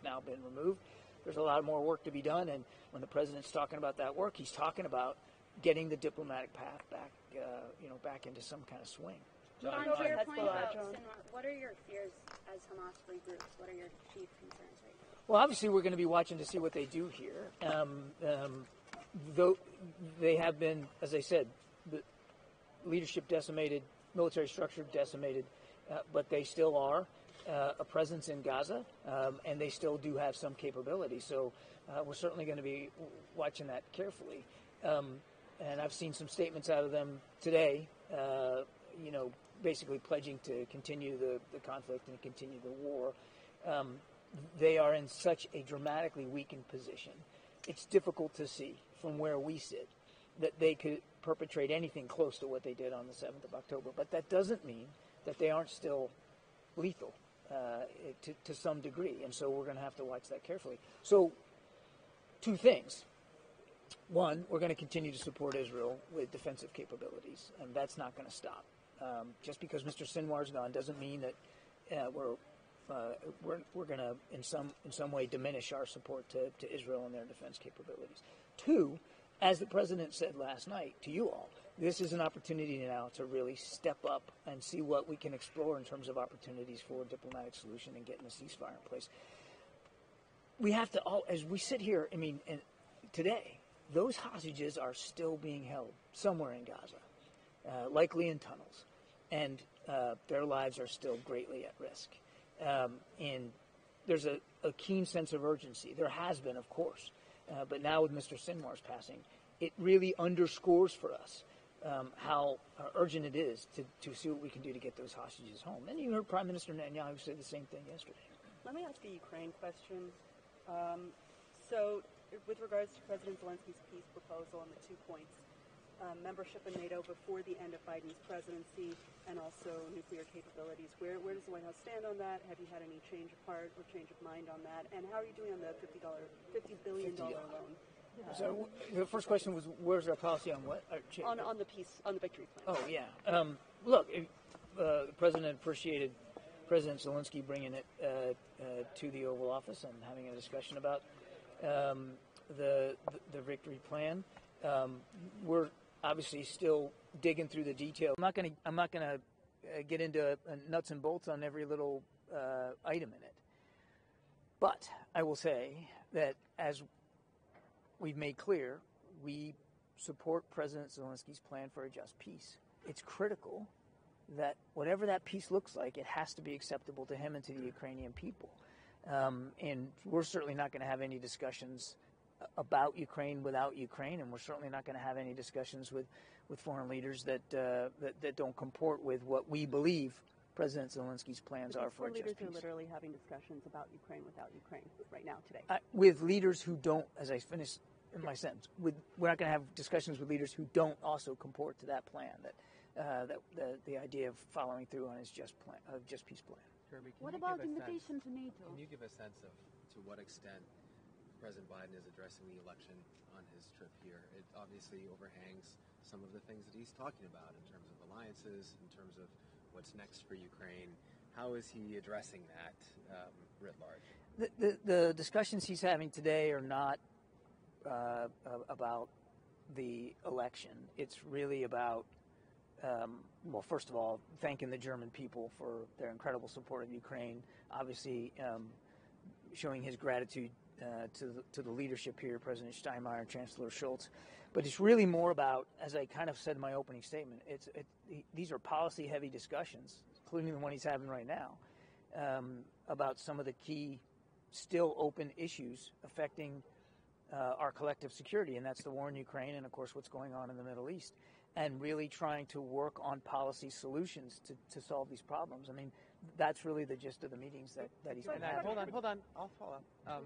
that's now been removed. There's a lot more work to be done, and when the president's talking about that work, he's talking about getting the diplomatic path back, back into some kind of swing. On your point about Sinwar, what are your fears as Hamas regroups? What are your chief concerns right now? Well, obviously, we're going to be watching to see what they do here. Though they have been, as I said, the leadership decimated, military structure decimated, but they still are a presence in Gaza, and they still do have some capability. So we're certainly going to be watching that carefully. And I've seen some statements out of them today, basically pledging to continue the conflict and continue the war. They are in such a dramatically weakened position. It's difficult to see from where we sit that they could perpetrate anything close to what they did on the 7th of October. But that doesn't mean that they aren't still lethal to some degree. And so we're going to have to watch that carefully. So two things. One, we're going to continue to support Israel with defensive capabilities, and that's not going to stop. Just because Mr. Sinwar's gone doesn't mean that we're going to in some way diminish our support to Israel and their defense capabilities. Two, as the president said last night to you all, this is an opportunity now to really step up and see what we can explore in terms of opportunities for a diplomatic solution and getting a ceasefire in place. We have to all, as we sit here, today, those hostages are still being held somewhere in Gaza, likely in tunnels, and their lives are still greatly at risk. And there's a keen sense of urgency. There has been, of course, but now with Mr. Sinwar's passing, it really underscores for us how urgent it is to see what we can do to get those hostages home. And you heard Prime Minister Netanyahu say the same thing yesterday. Let me ask a Ukraine question. So with regards to President Zelensky's peace proposal and the 2 points, membership in NATO before the end of Biden's presidency and also nuclear capabilities, where does the White House stand on that? Have you had any change of heart or change of mind on that? And how are you doing on the $50 billion loan? So the first question was, where's our policy on what? On the peace, on the victory plan. Oh, yeah. Look, the president appreciated President Zelensky bringing it to the Oval Office and having a discussion about the victory plan. We're obviously still digging through the details. I'm not gonna get into nuts and bolts on every little item in it. But I will say that as we've made clear, we support President Zelensky's plan for a just peace. It's critical that whatever that peace looks like, it has to be acceptable to him and to the Ukrainian people. And we're certainly not going to have any discussions about Ukraine without Ukraine, and we're certainly not going to have any discussions with foreign leaders that don't comport with what we believe President Zelensky's plans are for a just peace. Leaders are literally having discussions about Ukraine without Ukraine right now today. With leaders who don't, as I finish in my sentence, we're not going to have discussions with leaders who don't also comport to that plan, the idea of following through on his just peace plan. Kirby, what about invitation to NATO? Can you give a sense of to what extent President Biden is addressing the election on his trip here? It obviously overhangs some of the things that he's talking about in terms of alliances, in terms of what's next for Ukraine. How is he addressing that writ large? The discussions he's having today are not about the election. It's really about, well, first of all, thanking the German people for their incredible support of Ukraine. Obviously, showing his gratitude to the leadership here, President Steinmeier and Chancellor Scholz. But it's really more about, as I kind of said in my opening statement, these are policy-heavy discussions, including the one he's having right now, about some of the key, still open issues affecting our collective security, and that's the war in Ukraine and, of course, what's going on in the Middle East, and really trying to work on policy solutions to solve these problems. I mean, that's really the gist of the meetings that he's been having. Hold on. I'll follow up.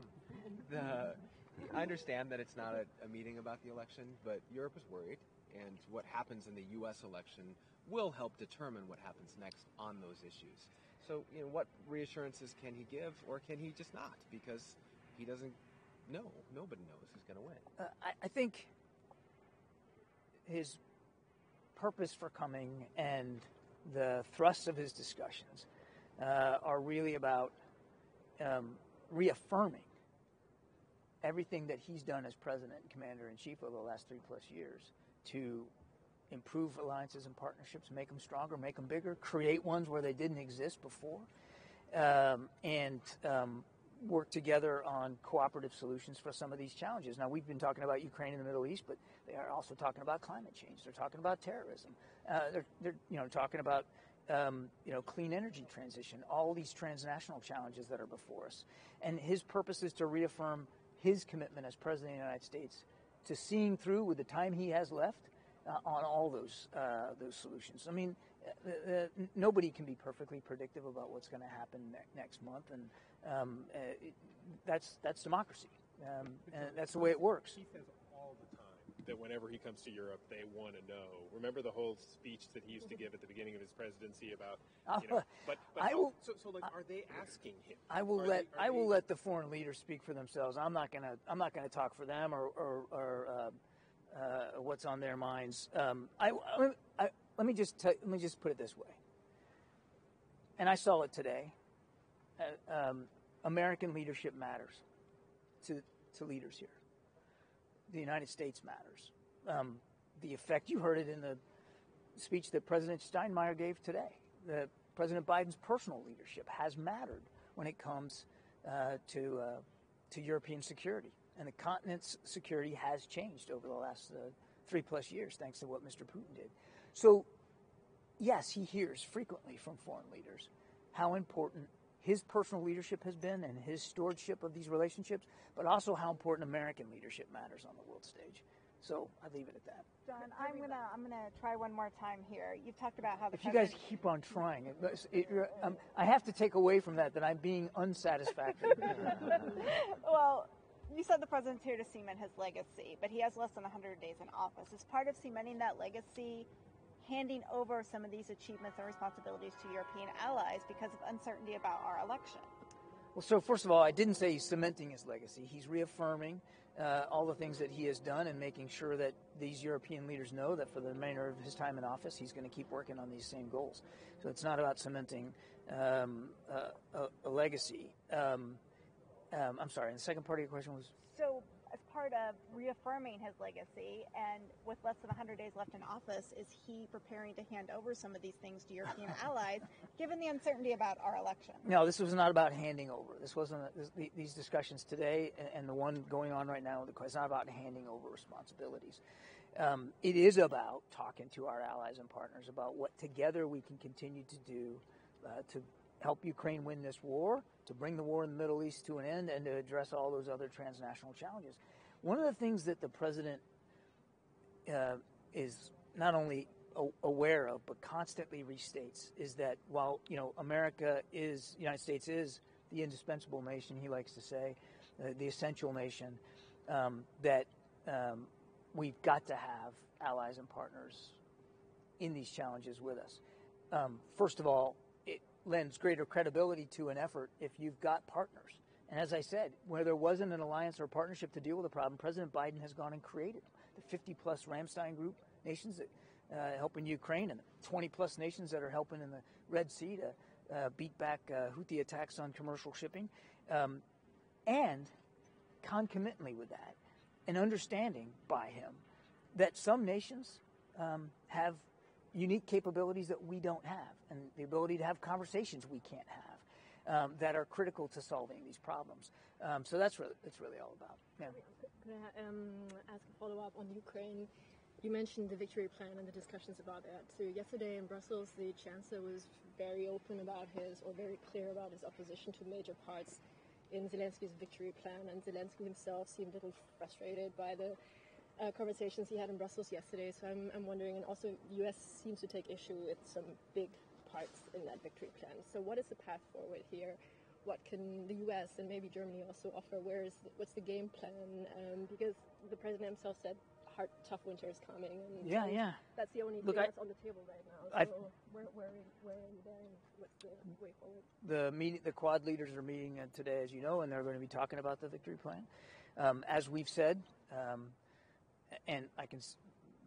I understand that it's not a meeting about the election, but Europe is worried, and what happens in the U.S. election will help determine what happens next on those issues. So, what reassurances can he give, or can he just not? Because he doesn't know. Nobody knows who's going to win. I think his purpose for coming and the thrust of his discussions are really about reaffirming everything that he's done as president and commander-in-chief over the last 3+ years to improve alliances and partnerships, make them stronger, make them bigger, create ones where they didn't exist before, and work together on cooperative solutions for some of these challenges. Now, we've been talking about Ukraine and the Middle East, but they are also talking about climate change. They're talking about terrorism. They're talking about clean energy transition, all these transnational challenges that are before us. And his purpose is to reaffirm his commitment as President of the United States to seeing through, with the time he has left, on all those solutions. I mean, nobody can be perfectly predictive about what's going to happen next month, and that's democracy, and that's the way it works. He says all the time that whenever he comes to Europe, they want to know. Remember the whole speech that he used to give at the beginning of his presidency about, are they asking him? I will let the foreign leaders speak for themselves. I'm not gonna talk for them or what's on their minds. Let me just put it this way. And I saw it today. American leadership matters to leaders here. The United States matters. The effect, you heard it in the speech that President Steinmeier gave today. President Biden's personal leadership has mattered when it comes to European security. And the continent's security has changed over the last 3+ years, thanks to what Mr. Putin did. So, yes, he hears frequently from foreign leaders how important his personal leadership has been and his stewardship of these relationships, but also how important American leadership matters on the world stage. So I leave it at that. John, I'm gonna try one more time here. You've talked about how the if you guys keep on trying, I have to take away from that I'm being unsatisfactory. Well, you said the president's here to cement his legacy, but he has less than 100 days in office. As part of cementing that legacy, handing over some of these achievements and responsibilities to European allies because of uncertainty about our election. Well, so first of all, I didn't say he's cementing his legacy. He's reaffirming all the things that he has done and making sure that these European leaders know that for the remainder of his time in office, he's going to keep working on these same goals. So it's not about cementing a legacy. I'm sorry, and the second part of your question was? So as part of reaffirming his legacy and with less than 100 days left in office, is he preparing to hand over some of these things to European allies, given the uncertainty about our election? No, this was not about handing over. This wasn't these discussions today and the one going on right now. It's not about handing over responsibilities. It is about talking to our allies and partners about what together we can continue to do to help Ukraine win this war, to bring the war in the Middle East to an end, and to address all those other transnational challenges. One of the things that the president is not only aware of, but constantly restates, is that while the United States is the indispensable nation, he likes to say, the essential nation, that we've got to have allies and partners in these challenges with us. First of all, it lends greater credibility to an effort if you've got partners. And as I said, where there wasn't an alliance or partnership to deal with the problem, President Biden has gone and created the 50+ Ramstein Group nations that helping Ukraine, and the 20+ nations that are helping in the Red Sea to beat back Houthi attacks on commercial shipping. And concomitantly with that, an understanding by him that some nations have unique capabilities that we don't have, and the ability to have conversations we can't have that are critical to solving these problems. So that's really all about. Yeah. Can I ask a follow-up on Ukraine? You mentioned the victory plan and the discussions about that. So yesterday in Brussels, the Chancellor was very open about very clear about his opposition to major parts in Zelensky's victory plan, and Zelensky himself seemed a little frustrated by the conversations he had in Brussels yesterday. So I'm wondering, and also the U.S. seems to take issue with some big parts in that victory plan. So what is the path forward here? What can the U.S. and maybe Germany also offer? What's the game plan? Because the president himself said tough winter is coming. And yeah. That's the only thing that's on the table right now. So where are you there, and what's the way forward? The Quad leaders are meeting today, as you know, and they're going to be talking about the victory plan. As we've said, and I can,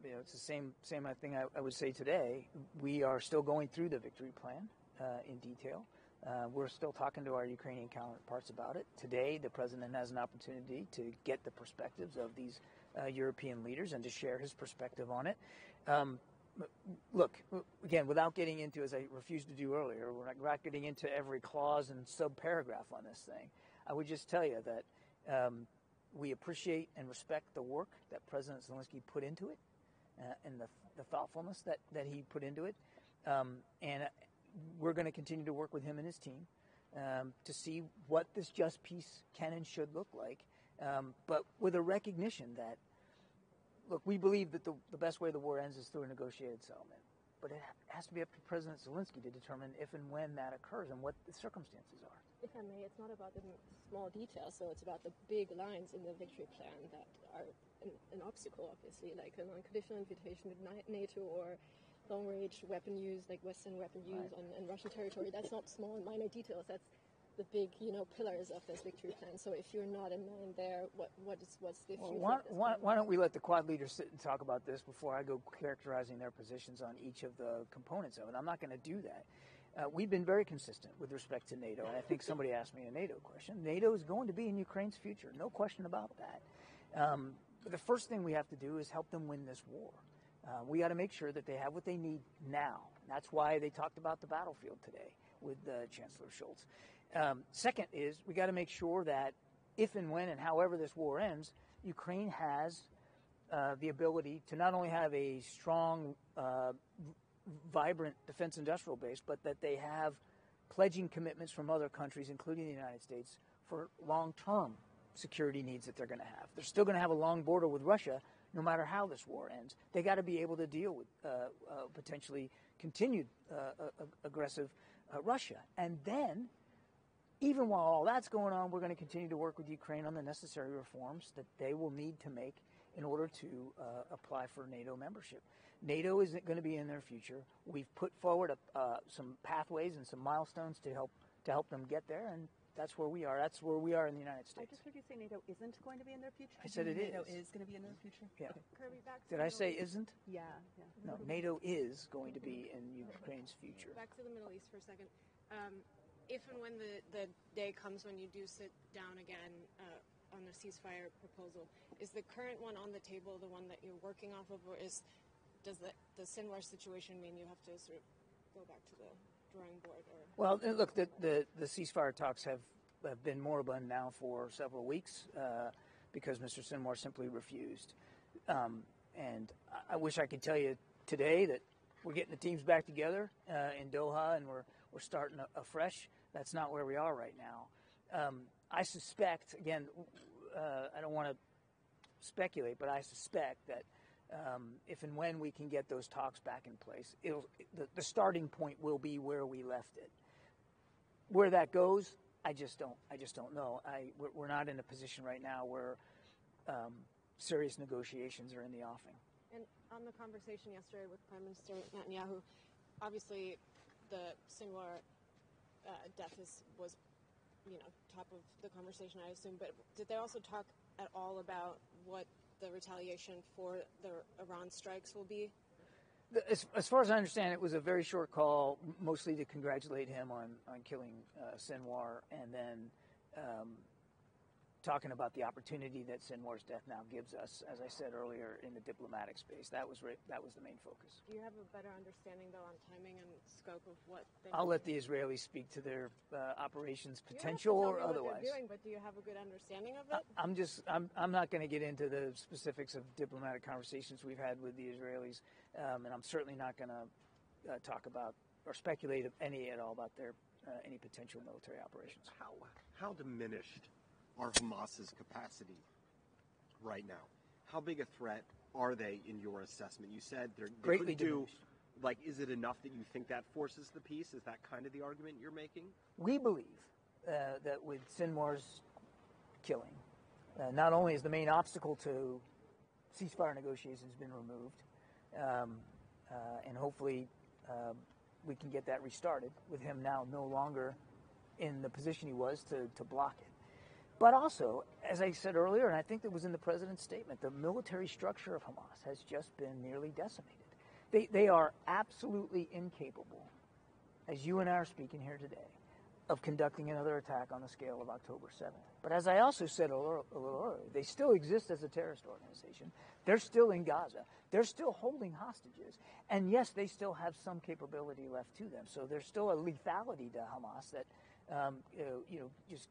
it's the same thing I would say today. We are still going through the victory plan in detail. We're still talking to our Ukrainian counterparts about it. Today, the president has an opportunity to get the perspectives of these European leaders and to share his perspective on it. Look, again, without getting into, as I refused to do earlier, we're not getting into every clause and sub-paragraph on this thing. I would just tell you that we appreciate and respect the work that President Zelensky put into it and the thoughtfulness that he put into it. And we're going to continue to work with him and his team to see what this just peace can and should look like, but with a recognition that, look, we believe that the best way the war ends is through a negotiated settlement. But it has to be up to President Zelensky to determine if and when that occurs and what the circumstances are. If I may, it's not about the small details, so it's about the big lines in the victory plan that are an obstacle, obviously, like an unconditional invitation to NATO or long-range weapon use, like Western weapon use on Russian territory. That's not small and minor details. That's the big, pillars of this victory plan. So if you're not in line there, what's the future? Why don't we let the Quad leaders sit and talk about this before I go characterizing their positions on each of the components of it? I'm not going to do that. We've been very consistent with respect to NATO, and I think somebody asked me a NATO question. NATO is going to be in Ukraine's future, no question about that. But the first thing we have to do is help them win this war. We got to make sure that they have what they need now. That's why they talked about the battlefield today with Chancellor Scholz. Second is we got to make sure that if and when and however this war ends, Ukraine has the ability to not only have a strong, vibrant defense industrial base, but that they have pledging commitments from other countries, including the United States, for long-term security needs that they're going to have. They're still going to have a long border with Russia, no matter how this war ends. They got to be able to deal with potentially continued aggressive Russia. And then, even while all that's going on, we're going to continue to work with Ukraine on the necessary reforms that they will need to make in order to apply for NATO membership. NATO isn't going to be in their future. We've put forward some pathways and some milestones to help them get there, and that's where we are. That's where we are in the United States. I just heard you say NATO isn't going to be in their future. I said it is. NATO is going to be in their future? Yeah. Okay. Kirby, back to Did I say isn't? Yeah. No, NATO is going to be in Ukraine's future. Back to the Middle East for a second. If and when the day comes when you do sit down again on the ceasefire proposal, is the current one on the table the one that you're working off of, or does the Sinwar situation mean you have to sort of go back to the drawing board? Or? Well, look, the ceasefire talks have been moribund now for several weeks because Mr. Sinwar simply refused. And I wish I could tell you today that we're getting the teams back together in Doha and we're starting afresh. That's not where we are right now. I suspect, again, I don't want to speculate, but I suspect that if and when we can get those talks back in place, the starting point will be where we left it. Where that goes, I just don't know. We're not in a position right now where serious negotiations are in the offing. And on the conversation yesterday with Prime Minister Netanyahu, obviously the Sinwar death was top of the conversation, I assume. But did they also talk at all about what the retaliation for the Iran strikes will be? As far as I understand, it was a very short call, mostly to congratulate him on killing Sinwar, and then talking about the opportunity that Sinwar's death now gives us, as I said earlier, in the diplomatic space. That was the main focus. Do you have a better understanding, though, on timing and scope of what they I'll let the Israelis speak to their operations potential or otherwise. What they're doing, but do you have a good understanding of it? I'm not going to get into the specifics of diplomatic conversations we've had with the Israelis, and I'm certainly not going to talk about or speculate any at all about their any potential military operations. How diminished are Hamas's capacity right now? How big a threat are they in your assessment? You said they greatly do. diminished. Like, is it enough that you think that forces the peace? Is that kind of the argument you're making? We believe that with Sinwar's killing, not only is the main obstacle to ceasefire negotiations been removed, and hopefully we can get that restarted with him now no longer in the position he was to block it. But also, as I said earlier, and I think that was in the president's statement, the military structure of Hamas has just been nearly decimated. They are absolutely incapable, as you and I are speaking here today, of conducting another attack on the scale of October 7th. But as I also said a little earlier, they still exist as a terrorist organization. They're still in Gaza. They're still holding hostages. And yes, they still have some capability left to them. So there's still a lethality to Hamas that just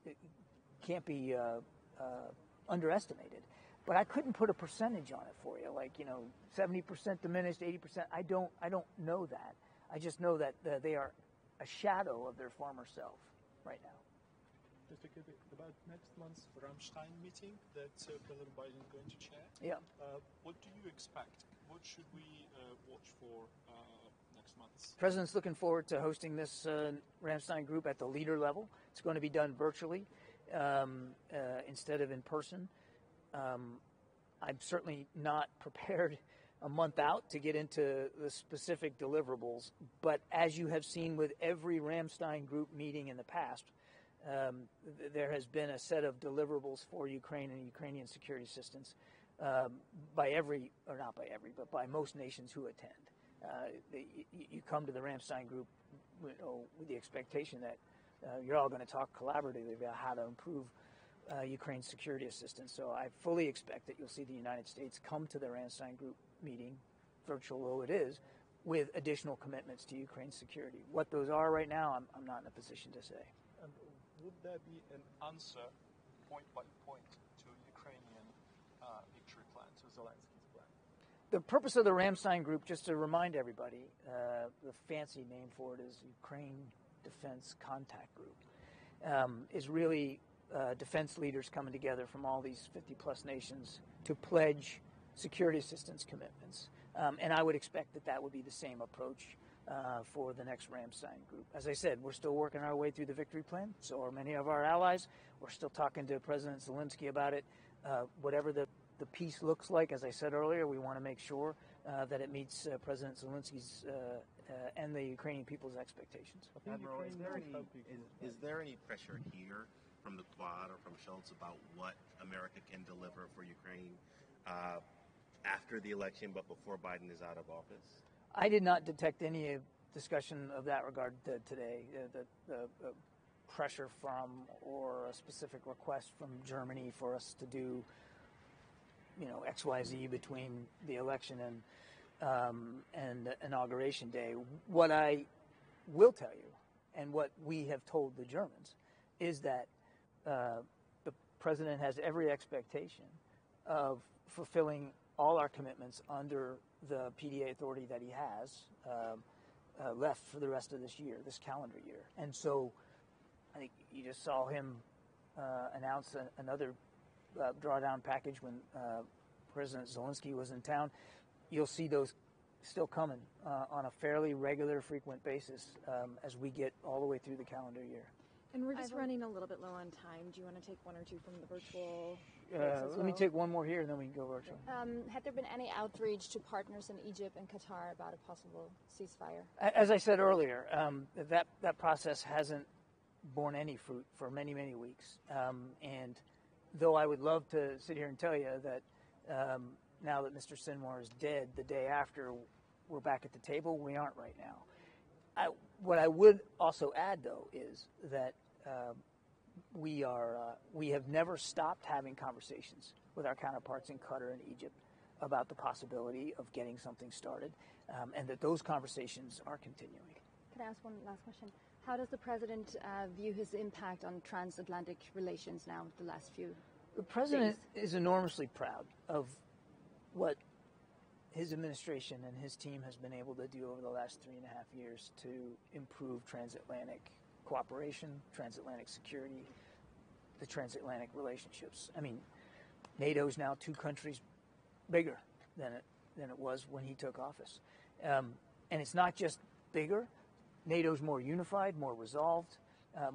can't be underestimated. But I couldn't put a percentage on it for you, like 70% diminished, 80%. I don't know that. I just know that they are a shadow of their former self right now. Mr. Kirby, about next month's Ramstein meeting that President Biden is going to chair. Yeah. What do you expect? What should we watch for next month? President's looking forward to hosting this Ramstein group at the leader level. It's going to be done virtually instead of in person. I'm certainly not prepared a month out to get into the specific deliverables, but as you have seen with every Ramstein group meeting in the past, there has been a set of deliverables for Ukraine and Ukrainian security assistance by by most nations who attend. You come to the Ramstein group with the expectation that you're all going to talk collaboratively about how to improve Ukraine's security assistance. So I fully expect that you'll see the United States come to the Ramstein group meeting, virtual though it is, with additional commitments to Ukraine's security. What those are right now, I'm not in a position to say. And would there be an answer, point by point, to Ukrainian victory plan, to Zelensky's plan? The purpose of the Ramstein group, just to remind everybody, the fancy name for it is Ukraine Defense Contact Group, is really defense leaders coming together from all these 50-plus nations to pledge security assistance commitments. And I would expect that would be the same approach for the next Ramstein group. As I said, we're still working our way through the victory plan. So are many of our allies. We're still talking to President Zelensky about it. Whatever the peace looks like, as I said earlier, we want to make sure that it meets President Zelensky's and the Ukrainian people's expectations. Admiral, is there any pressure here from the Quad or from Schultz about what America can deliver for Ukraine after the election, but before Biden is out of office? I did not detect any discussion of that regard today. The pressure from or a specific request from Germany for us to do, XYZ between the election and inauguration day. What I will tell you, and what we have told the Germans, is that the president has every expectation of fulfilling all our commitments under the PDA authority that he has left for the rest of this year, this calendar year. And so I think you just saw him announce another drawdown package when President Zelensky was in town. You'll see those still coming on a fairly regular, frequent basis as we get all the way through the calendar year. And we're just running a little bit low on time. Do you want to take one or two from the virtual? Let me take one more here, and then we can go virtual. Had there been any outreach to partners in Egypt and Qatar about a possible ceasefire? As I said earlier, that process hasn't borne any fruit for many, many weeks. And though I would love to sit here and tell you that now that Mr. Sinwar is dead, the day after we're back at the table, we aren't right now. What I would also add, though, is that we have never stopped having conversations with our counterparts in Qatar and Egypt about the possibility of getting something started, and that those conversations are continuing. Can I ask one last question? How does the president view his impact on transatlantic relations now the last few The president is enormously proud of what his administration and his team has been able to do over the last 3.5 years to improve transatlantic cooperation, transatlantic security, the transatlantic relationships. I mean, NATO is now 2 countries bigger than it was when he took office. And it's not just bigger. NATO's more unified, more resolved,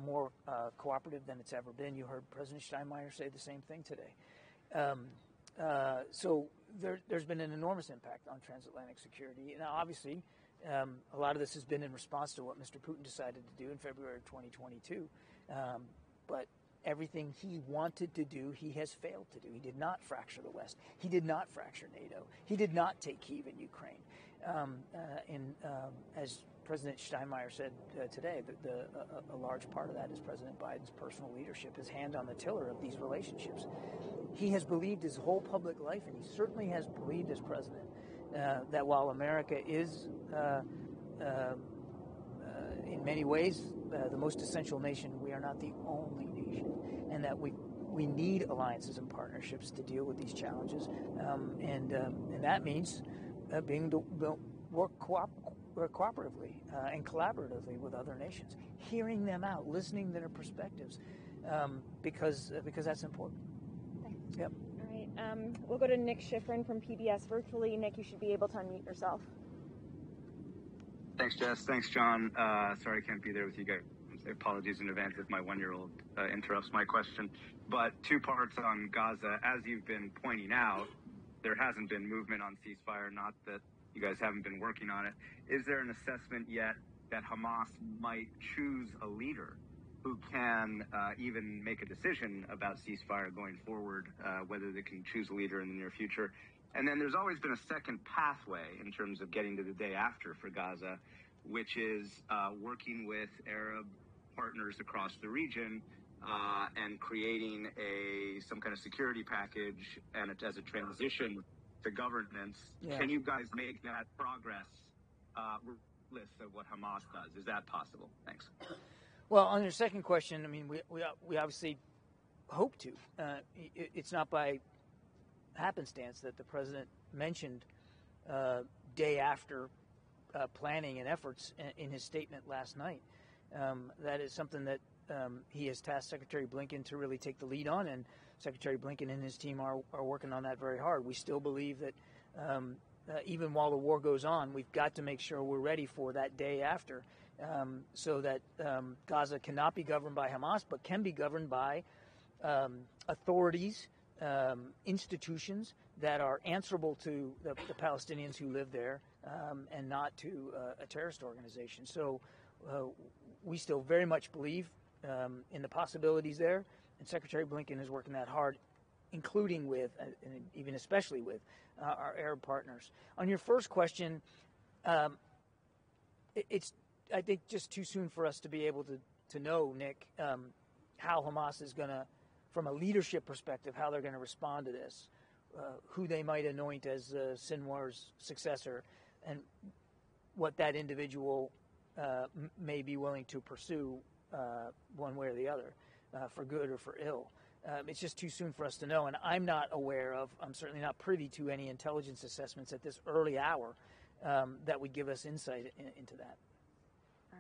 more cooperative than it's ever been. You heard President Steinmeier say the same thing today. So there's been an enormous impact on transatlantic security. Now, obviously, a lot of this has been in response to what Mr. Putin decided to do in February of 2022. But everything he wanted to do, he has failed to do. He did not fracture the West. He did not fracture NATO. He did not take Kyiv in Ukraine. As President Steinmeier said today that a large part of that is President Biden's personal leadership, his hand on the tiller of these relationships. He has believed his whole public life, and he certainly has believed as president, that while America is in many ways the most essential nation, we are not the only nation, and that we need alliances and partnerships to deal with these challenges, and that means being to work cooperatively and collaboratively with other nations, hearing them out, listening to their perspectives, because that's important. Thanks. Yep. All right. We'll go to Nick Schifrin from PBS virtually. Nick, you should be able to unmute yourself. Thanks, Jess. Thanks, John. Sorry I can't be there with you guys. Apologies in advance if my one-year-old interrupts my question. But 2 parts on Gaza. As you've been pointing out, there hasn't been movement on ceasefire, not that you guys haven't been working on it. Is there an assessment yet that Hamas might choose a leader who can even make a decision about ceasefire going forward, whether they can choose a leader in the near future? And then there's always been a second pathway in terms of getting to the day after for Gaza, which is working with Arab partners across the region and creating some kind of security package and as a transition to governance. Yeah. Can you guys make that progress regardless of what Hamas does? Is that possible? Thanks. Well, on your second question, I mean, we obviously hope to. It's not by happenstance that the president mentioned day after planning and efforts in his statement last night. That is something that he has tasked Secretary Blinken to really take the lead on, and Secretary Blinken and his team are working on that very hard. We still believe that even while the war goes on, we've got to make sure we're ready for that day after, so that Gaza cannot be governed by Hamas, but can be governed by authorities, institutions that are answerable to the Palestinians who live there, and not to a terrorist organization. So we still very much believe in the possibilities there, and Secretary Blinken is working that hard, including with, and even especially with, our Arab partners. On your first question, it's, I think, just too soon for us to be able to know, Nick, how Hamas is going to, from a leadership perspective, how they're going to respond to this, who they might anoint as Sinwar's successor, and what that individual may be willing to pursue one way or the other, for good or for ill. It's just too soon for us to know, and I'm not aware of, I'm certainly not privy to any intelligence assessments at this early hour that would give us insight into that.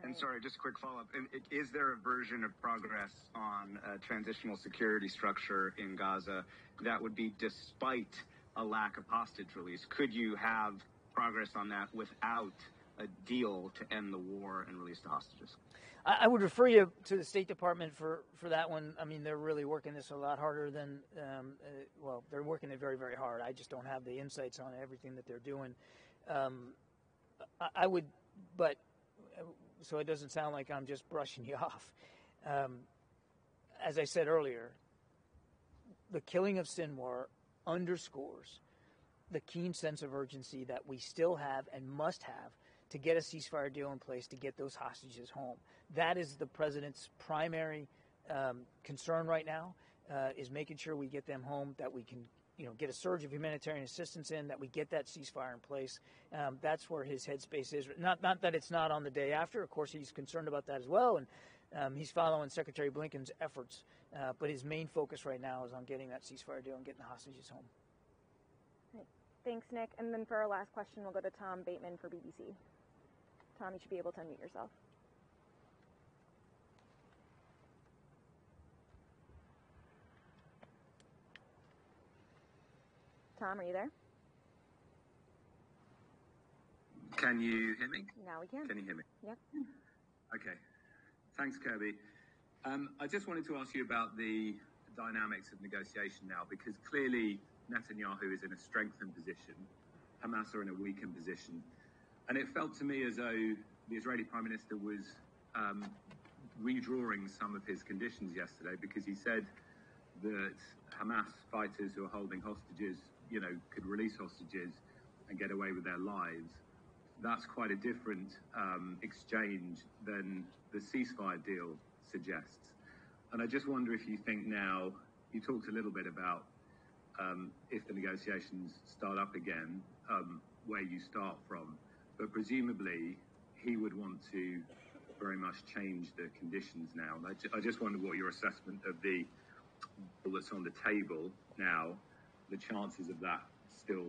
And sorry, just a quick follow-up. Is there a version of progress on a transitional security structure in Gaza that would be despite a lack of hostage release? Could you have progress on that without a deal to end the war and release the hostages? I would refer you to the State Department for that one. I mean, they're really working this a lot harder than, well, they're working it very, very hard. I just don't have the insights on everything that they're doing. I would, but so it doesn't sound like I'm just brushing you off. As I said earlier, the killing of Sinwar underscores the keen sense of urgency that we still have and must have to get a ceasefire deal in place to get those hostages home. That is the president's primary concern right now, is making sure we get them home, that we can, get a surge of humanitarian assistance in, that we get that ceasefire in place. That's where his headspace is. Not that it's not on the day after. Of course, he's concerned about that as well, and he's following Secretary Blinken's efforts. But his main focus right now is on getting that ceasefire deal and getting the hostages home. Right. Thanks, Nick. And then for our last question, we'll go to Tom Bateman for BBC. Tom, you should be able to unmute yourself. Tom, are you there? Can you hear me? Now we can. Can you hear me? Yep. Okay. Thanks, Kirby. I just wanted to ask you about the dynamics of negotiation now, because clearly Netanyahu is in a strengthened position. Hamas are in a weakened position. And it felt to me as though the Israeli Prime Minister was redrawing some of his conditions yesterday, because he said that Hamas fighters who are holding hostages, could release hostages and get away with their lives. that's quite a different exchange than the ceasefire deal suggests. And I just wonder if you think now, you talked a little bit about if the negotiations start up again, where you start from, but presumably he would want to very much change the conditions now. And I just wonder what your assessment of the bill that's on the table now, the chances of that still,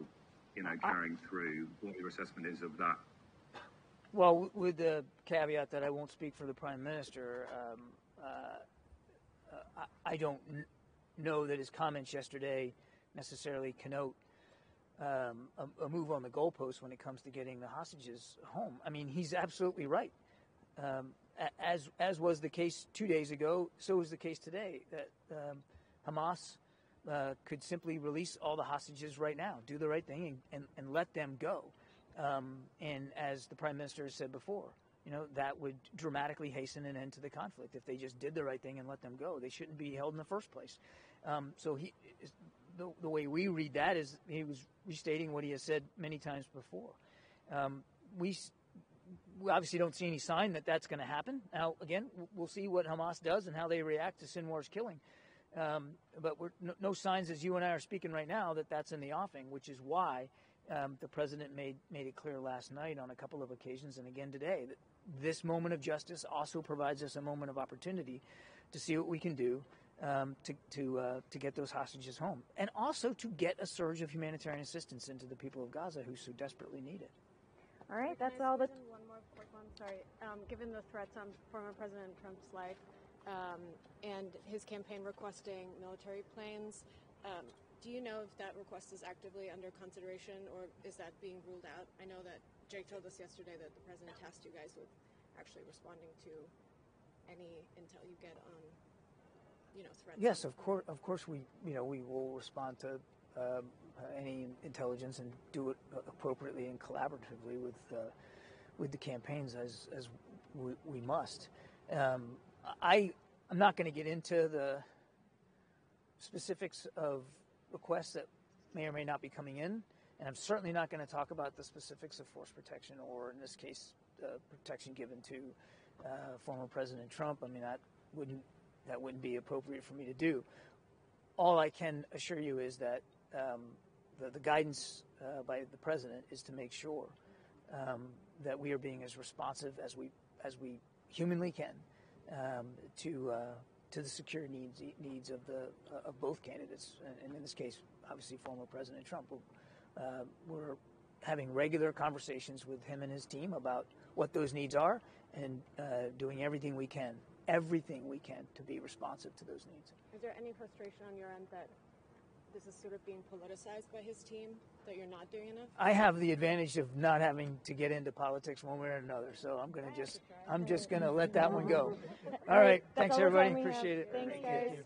carrying through, what your assessment is of that. Well, with the caveat that I won't speak for the Prime Minister, I don't know that his comments yesterday necessarily connote a move on the goalpost when it comes to getting the hostages home. I mean, he's absolutely right. As was the case 2 days ago, so is the case today, that Hamas could simply release all the hostages right now, do the right thing, and let them go. And as the Prime Minister has said before, that would dramatically hasten an end to the conflict if they just did the right thing and let them go. They shouldn't be held in the first place. So the way we read that is he was restating what he has said many times before. We obviously don't see any sign that that's going to happen. Now, again, we'll see what Hamas does and how they react to Sinwar's killing. But no signs, as you and I are speaking right now, that that's in the offing, which is why the president made it clear last night on a couple of occasions and again today that this moment of justice also provides us a moment of opportunity to see what we can do to get those hostages home, and also to get a surge of humanitarian assistance into the people of Gaza who so desperately need it. All right, that's all the... One more quick one, sorry. Given the threats on former President Trump's life and his campaign requesting military planes, do you know if that request is actively under consideration, or is that being ruled out? I know that Jake told us yesterday that the president tasked you guys with actually responding to any intel you get on, threats. Yes, of course, we will respond to any intelligence and do it appropriately and collaboratively with the campaigns as we must. I'm not going to get into the specifics of requests that may or may not be coming in, and I'm certainly not going to talk about the specifics of force protection, or in this case, protection given to former President Trump. I mean, that wouldn't be appropriate for me to do. All I can assure you is that the guidance by the president is to make sure that we are being as responsive as we humanly can to the security needs of both candidates, and in this case, obviously, former President Trump. We're having regular conversations with him and his team about what those needs are, and doing everything we can to be responsive to those needs. Is there any frustration on your end that this is sort of being politicized by his team, that you're not doing enough? I have the advantage of not having to get into politics one way or another, so I'm just going to let that one go. All right. Thanks, everybody. Appreciate it. Thanks, guys.